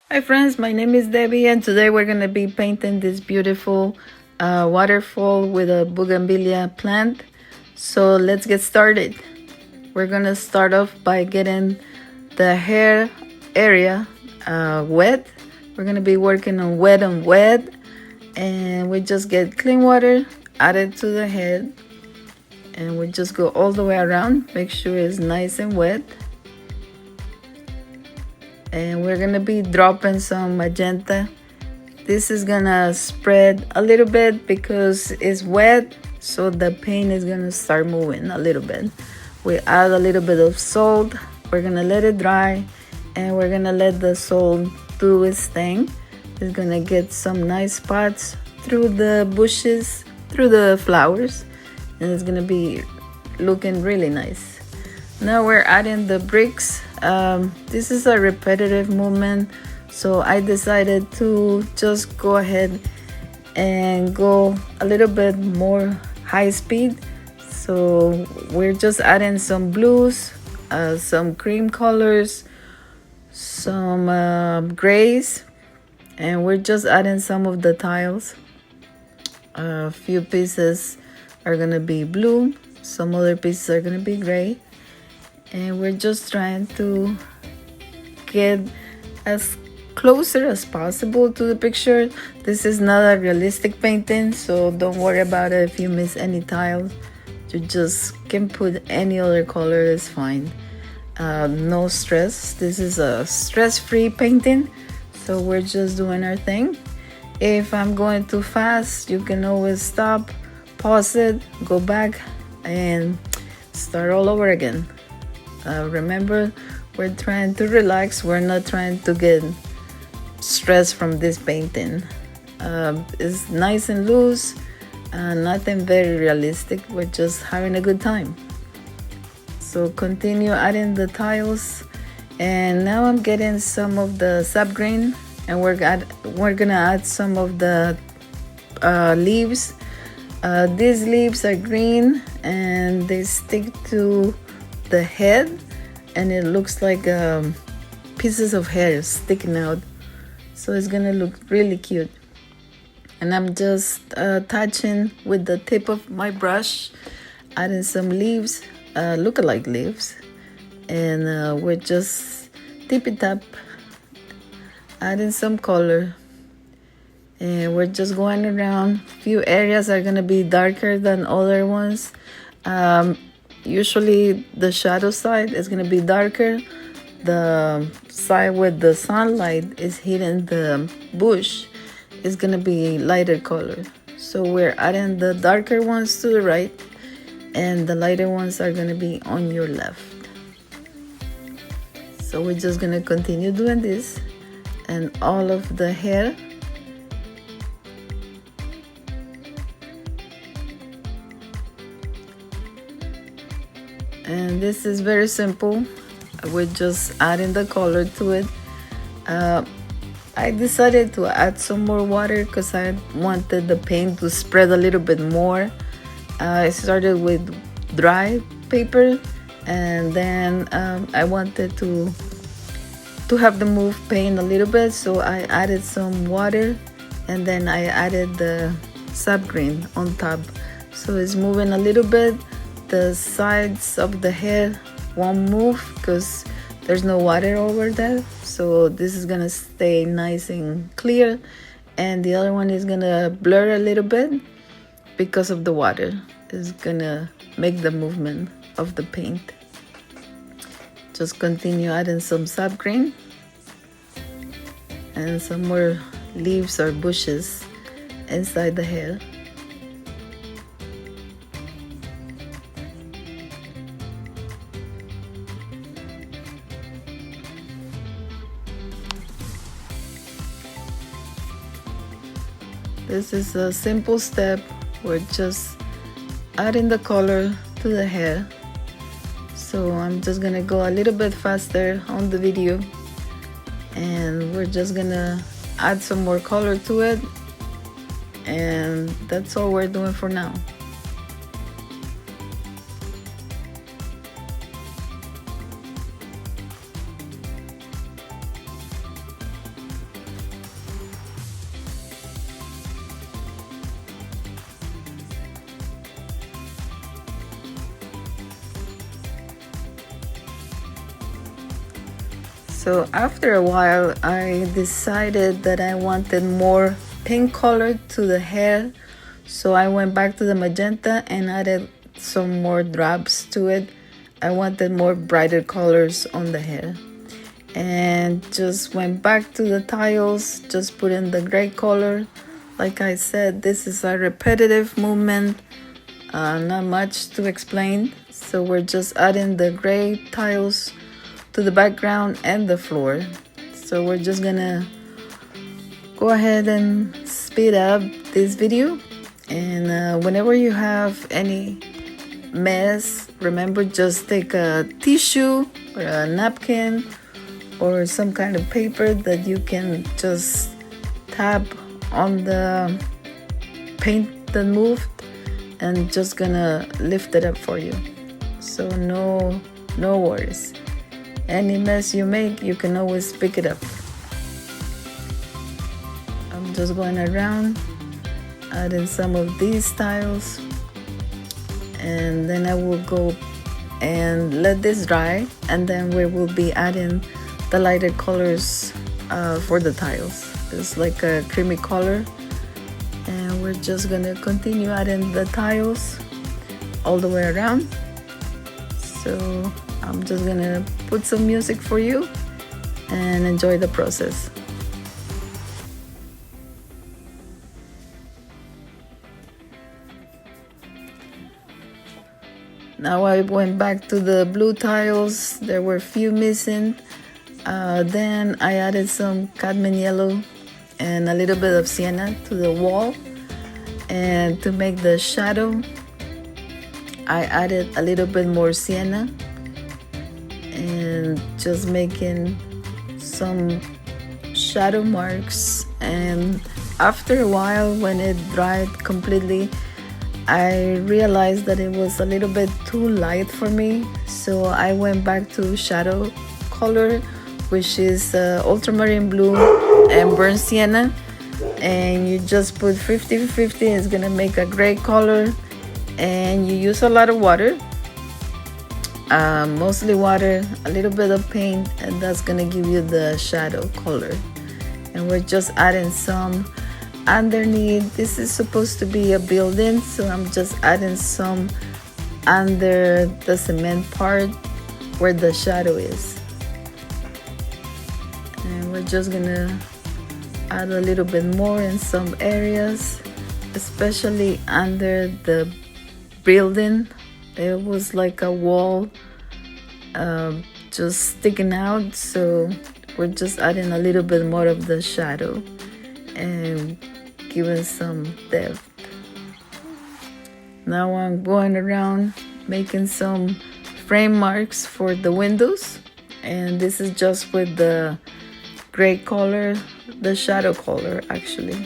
Hi friends, my name is Debbie and today we're going to be painting this beautiful waterfall with a bougainvillea plant. So let's get started. We're going to start off by getting the hair area wet. We're going to be working on wet and we just get clean water, add it to the head, and we just go all the way around. Make sure it's nice and wet. And we're gonna be dropping some magenta. This is gonna spread a little bit because it's wet, so the paint is gonna start moving a little bit. We add a little bit of salt. We're gonna let it dry, and we're gonna let the salt do its thing. It's gonna get some nice spots through the bushes, through the flowers, and it's gonna be looking really nice. Now we're adding the bricks. This is a repetitive movement, so I decided to just go ahead and go a little bit more high speed. So we're just adding some blues, some cream colors, some grays, and we're just adding some of the tiles. A few pieces are gonna be blue, some other pieces are gonna be gray. And we're just trying to get as closer as possible to the picture. This is not a realistic painting, so don't worry about it if you miss any tiles. You just can put any other color, it's fine. No stress. This is a stress-free painting, so we're just doing our thing. If I'm going too fast, you can always stop, pause it, go back, and start all over again. Remember, we're trying to relax. We're not trying to get stress from this painting. It's nice and loose, nothing very realistic. We're just having a good time. So continue adding the tiles. And now I'm getting some of the sap green, and we're gonna add some of the leaves. These leaves are green and they stick to the head, and it looks like pieces of hair sticking out, so it's gonna look really cute. And I'm just touching with the tip of my brush, adding some leaves, look-alike leaves, and we're just tippy-tap adding some color, and we're just going around. Few areas are gonna be darker than other ones. Usually the shadow side is going to be darker. The side with the sunlight is hitting the bush is going to be lighter color. So we're adding the darker ones to the right, and the lighter ones are going to be on your left. So we're just going to continue doing this, and all of the hair. And this is very simple. We're just adding the color to it. I decided to add some more water because I wanted the paint to spread a little bit more. I started with dry paper, and then I wanted to have the move paint a little bit, so I added some water, and then I added the sap green on top. So it's moving a little bit. The sides of the hair won't move because there's no water over there, so this is gonna stay nice and clear, and the other one is gonna blur a little bit because of the water. It's gonna make the movement of the paint. Just continue adding some sap green and some more leaves or bushes inside the hair. This is a simple step. We're just adding the color to the hair. So I'm just gonna go a little bit faster on the video, and we're just gonna add some more color to it, and that's all we're doing for now. So after a while, I decided that I wanted more pink color to the hair. So I went back to the magenta and added some more drops to it. I wanted more brighter colors on the hair. And just went back to the tiles, just put in the gray color. Like I said, this is a repetitive movement, not much to explain. So we're just adding the gray tiles to the background and the floor. So we're just gonna go ahead and speed up this video. And whenever you have any mess, remember, just take a tissue or a napkin or some kind of paper that you can just tap on the paint that moved and just gonna lift it up for you. So no worries. Any mess you make, you can always pick it up. I'm just going around adding some of these tiles, and then I will go and let this dry, and then we will be adding the lighter colors for the tiles. It's like a creamy color, and we're just gonna continue adding the tiles all the way around. So I'm just gonna put some music for you and enjoy the process. Now I went back to the blue tiles. There were a few missing. Then I added some cadmium yellow and a little bit of sienna to the wall. And to make the shadow, I added a little bit more sienna and just making some shadow marks. And after a while, when it dried completely, I realized that it was a little bit too light for me. So I went back to shadow color, which is ultramarine blue and burnt sienna, and you just put 50-50. It's gonna make a gray color, and you use a lot of water, mostly water, a little bit of paint, and that's gonna give you the shadow color. And we're just adding some underneath. This is supposed to be a building, so I'm just adding some under the cement part where the shadow is. And we're just gonna add a little bit more in some areas, especially under the building. It was like a wall just sticking out, so we're just adding a little bit more of the shadow and giving some depth. Now I'm going around making some frame marks for the windows, and this is just with the gray color, the shadow color actually.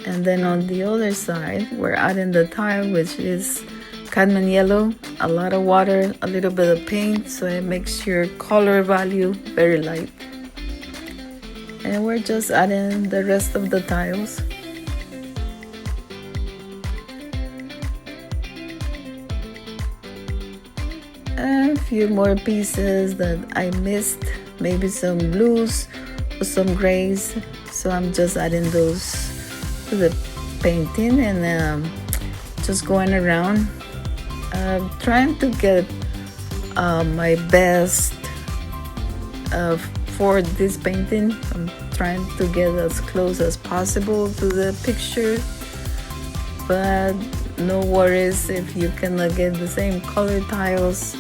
And then on the other side, we're adding the tile, which is cadmium yellow, a lot of water, a little bit of paint, so it makes your color value very light. And we're just adding the rest of the tiles. A few more pieces that I missed, maybe some blues or some grays, so I'm just adding those to the painting. And just going around trying to get my best for this painting. I'm trying to get as close as possible to the picture, but no worries if you cannot get the same color tiles.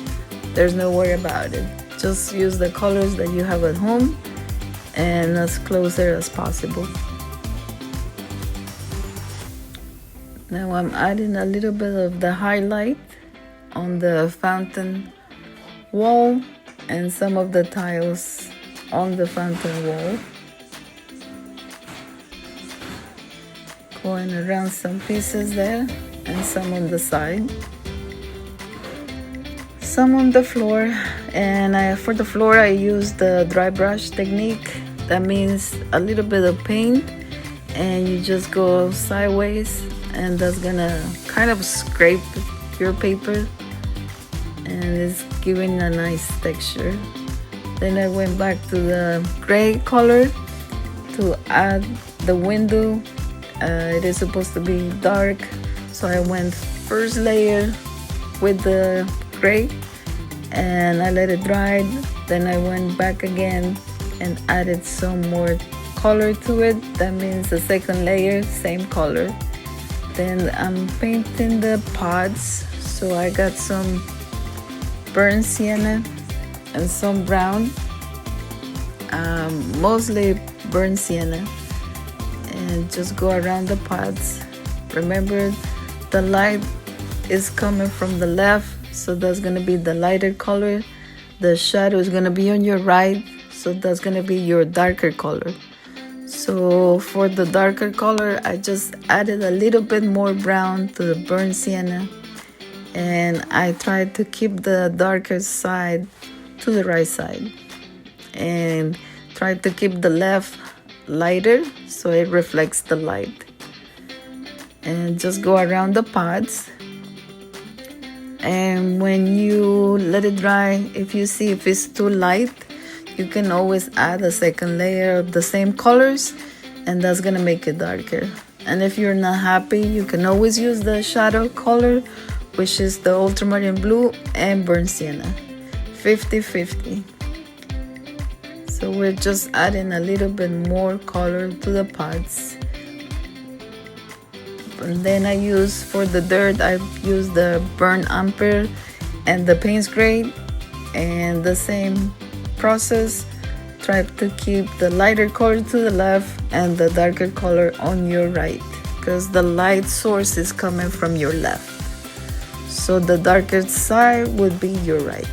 There's no worry about it. Just use the colors that you have at home and as closer as possible. Now I'm adding a little bit of the highlight on the fountain wall and some of the tiles on the fountain wall. Going around some pieces there and some on the side. Some on the floor, and for the floor I use the dry brush technique. That means a little bit of paint and you just go sideways, and that's gonna kind of scrape your paper and it's giving a nice texture. Then I went back to the gray color to add the window. It is supposed to be dark, so I went first layer with the gray and I let it dry. Then I went back again and added some more color to it. That means the second layer, same color. Then I'm painting the pods, so I got some burnt sienna and some brown, mostly burnt sienna, and just go around the pods. Remember, the light is coming from the left, so that's gonna be the lighter color. The shadow is gonna be on your right, so that's gonna be your darker color. So for the darker color, I just added a little bit more brown to the burnt sienna, and I tried to keep the darker side to the right side and try to keep the left lighter so it reflects the light. And just go around the pods, and when you let it dry, if you see if it's too light, you can always add a second layer of the same colors, and that's gonna make it darker. And if you're not happy, you can always use the shadow color, which is the ultramarine blue and burnt sienna, 50-50. So we're just adding a little bit more color to the pods. And then I use, for the dirt, I use the burnt umber and the Payne's Gray, and the same process. Try to keep the lighter color to the left and the darker color on your right, because the light source is coming from your left, so the darker side would be your right.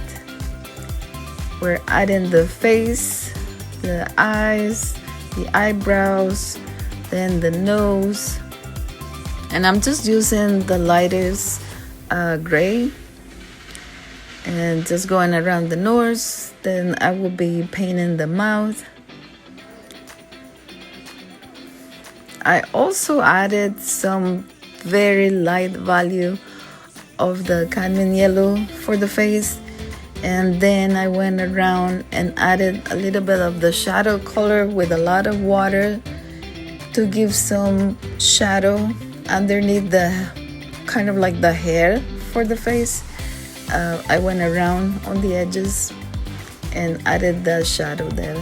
We're adding the face, the eyes, the eyebrows, then the nose, and I'm just using the lightest gray and just going around the nose. Then I will be painting the mouth. I also added some very light value of the cadmium yellow for the face, and then I went around and added a little bit of the shadow color with a lot of water to give some shadow underneath the kind of like the hair for the face. I went around on the edges and added the shadow there.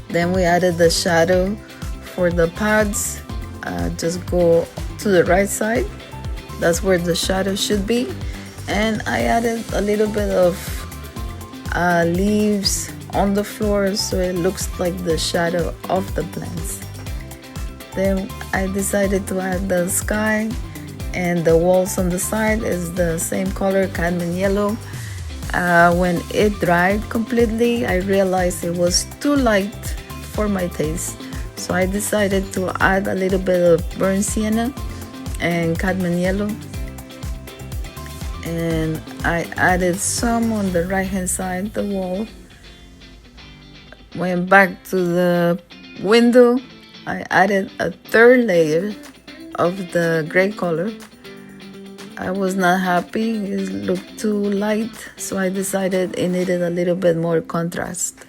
Then we added the shadow for the pods. Just go to the right side, that's where the shadow should be, and I added a little bit of leaves on the floor so it looks like the shadow of the plants. Then I decided to add the sky, and the walls on the side is the same color, cadmium yellow. When it dried completely, I realized it was too light for my taste, so I decided to add a little bit of burnt sienna and cadmium yellow, and I added some on the right hand side, the wall. Went back to the window, I added a third layer of the gray color. I was not happy, it looked too light, so I decided it needed a little bit more contrast.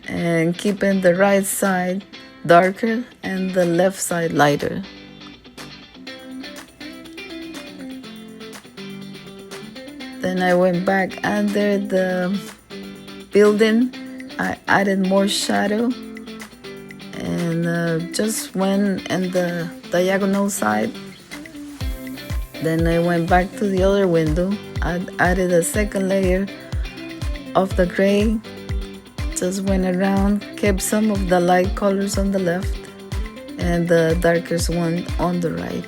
And keeping the right side darker and the left side lighter. Then I went back under the building, I added more shadow, and just went in the diagonal side. Then I went back to the other window, I added a second layer of the gray, just went around, kept some of the light colors on the left and the darkest one on the right.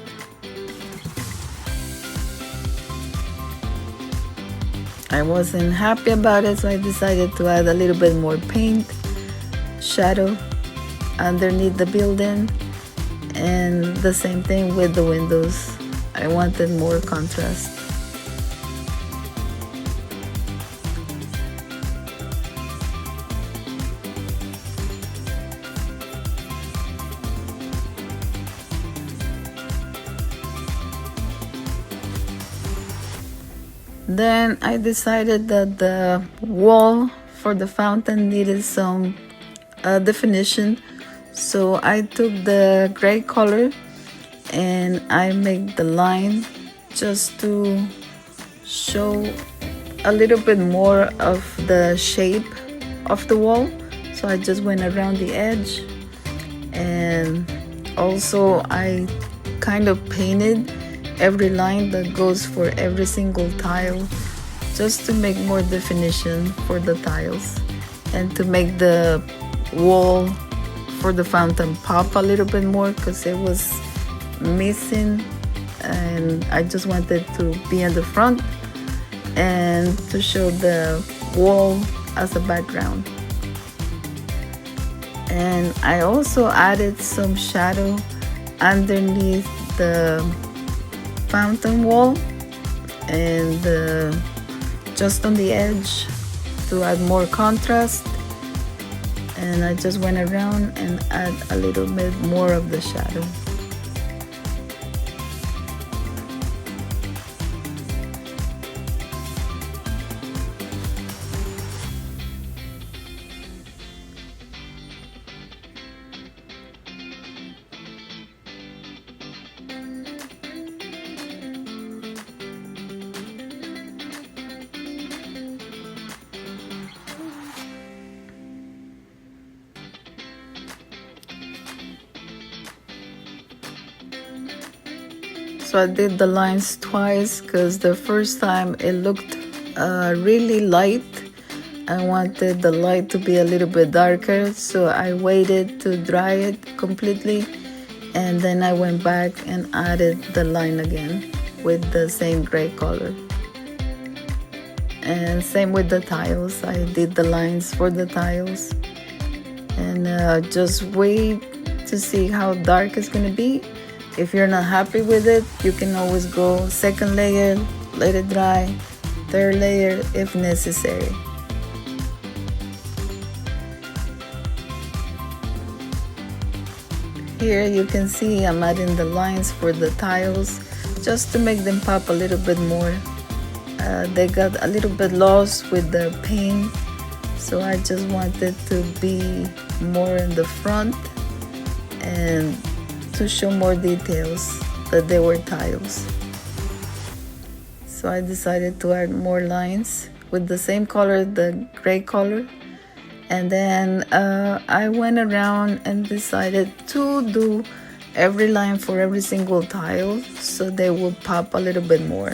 I wasn't happy about it, so I decided to add a little bit more paint, shadow underneath the building, and the same thing with the windows. I wanted more contrast. Then I decided that the wall for the fountain needed some definition, so I took the gray color and I make the line just to show a little bit more of the shape of the wall. So I just went around the edge, and also I kind of painted every line that goes for every single tile, just to make more definition for the tiles and to make the wall for the fountain pop a little bit more, because it was missing, and I just wanted to be in the front and to show the wall as a background. And I also added some shadow underneath the fountain wall and just on the edge to add more contrast. And I just went around and add a little bit more of the shadow. So I did the lines twice because the first time it looked really light. I wanted the light to be a little bit darker, so I waited to dry it completely, and then I went back and added the line again with the same gray color. And same with the tiles. I did the lines for the tiles, and just wait to see how dark it's gonna be. If you're not happy with it, you can always go second layer, let it dry, third layer if necessary. Here you can see I'm adding the lines for the tiles just to make them pop a little bit more. They got a little bit lost with the paint, so I just wanted to be more in the front and to show more details that they were tiles. So I decided to add more lines with the same color, the gray color. And then I went around and decided to do every line for every single tile so they will pop a little bit more.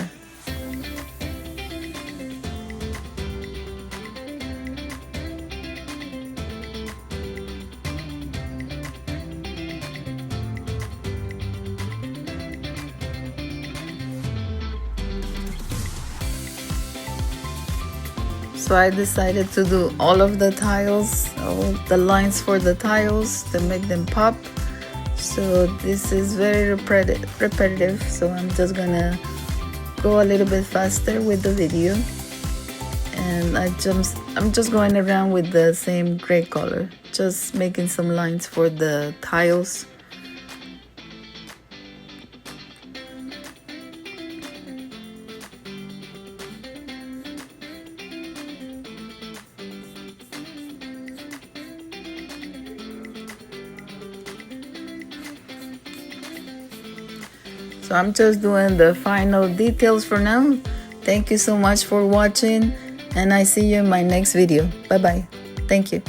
So I decided to do all of the tiles, all the lines for the tiles to make them pop. So this is very repetitive, so I'm just gonna go a little bit faster with the video. And I'm just going around with the same gray color, just making some lines for the tiles. So I'm just doing the final details for now. Thank you so much for watching, and I see you in my next video. Bye bye. Thank you.